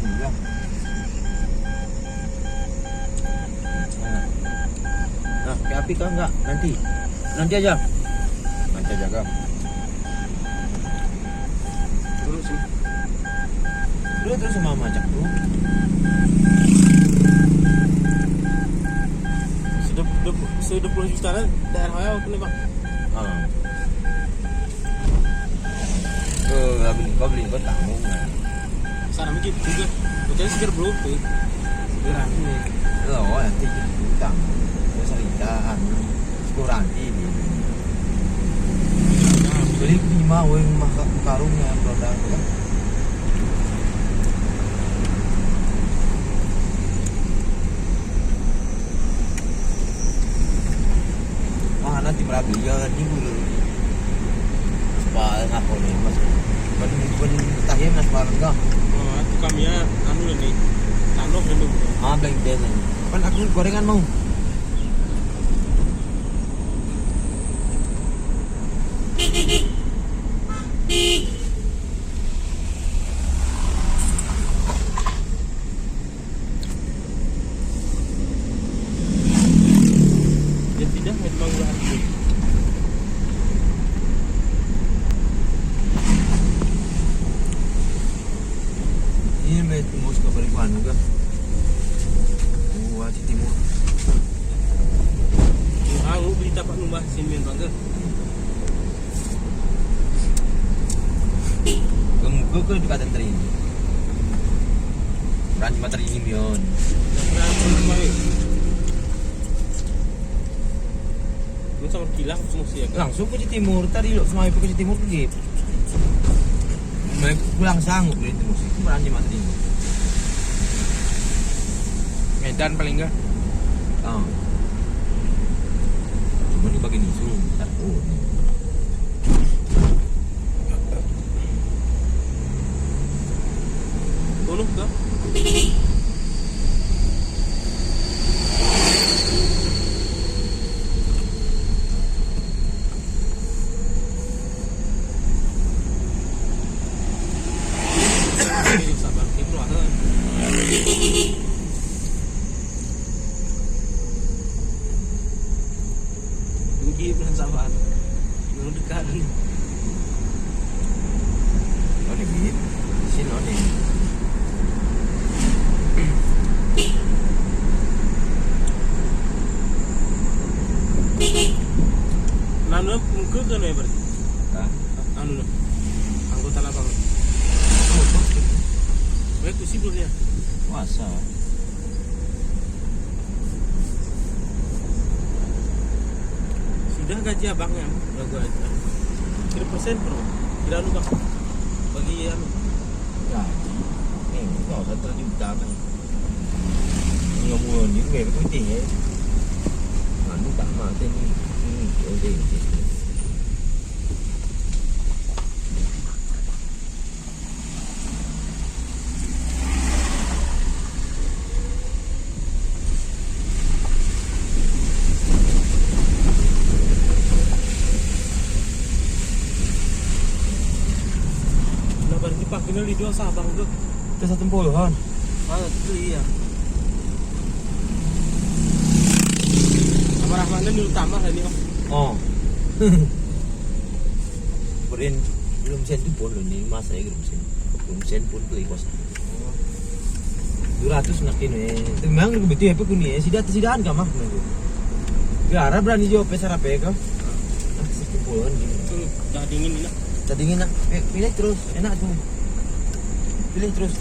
Iya. Nah, pakai api kah enggak? Nanti aja. Nanti aja kah? Dulu sih. Terus sama macam tuh. Sudah 20 juta daerah aku nih bang. Beli buat kamu. Sana mungkin juga. Betul segar belum tuh. Segaran nih. Loh, nanti utang. Terus cerita kuranti gitu. Beli 5 weng karungnya produk kan. Nanti merabi ya di dulu soal ngapo nih mas ben tahim nas paling enggak itu kami ya anu nih tanok itu blank deh kan aku gorengan mau tidak memang harus ini may tunggu sa kabalikuan juga di timur aku berita pak numbah simen bangga kemuka ke dekatan teri berani materi ini mion lu sama kilang fungsi ya langsung ke timur tadi lo semua itu ke timur pergi pulang sanggup itu musik berani materi ini Medan paling enggak cuma di bagian isu ntar bunuh kah? Sabar itu ada Dugi bulan sabar belum dekat nih di sini ada nanu mungkin kan ya berarti anu anggota lapangan baik sih belum ya masa sudah gaji abangnya udah gua aja 3% bro tidak lupa bagi anu gaji nggak usah terjuta kan nggak mau nih gue penting ya anu tak mati nih udah Pak ini dijual sabang tuh ke 1,10-an itu iya sama Rahmannya dulu tambah ini om Berin belum sen itu pun ini mas saya belum sen pun beli kos 200 nakin itu memang lebih betul apa kuni sidaan kah mah gara berani jawab pesar apa ya kau 1,10-an itu udah dingin ini tadi nak pilih terus enak tuh pilih terus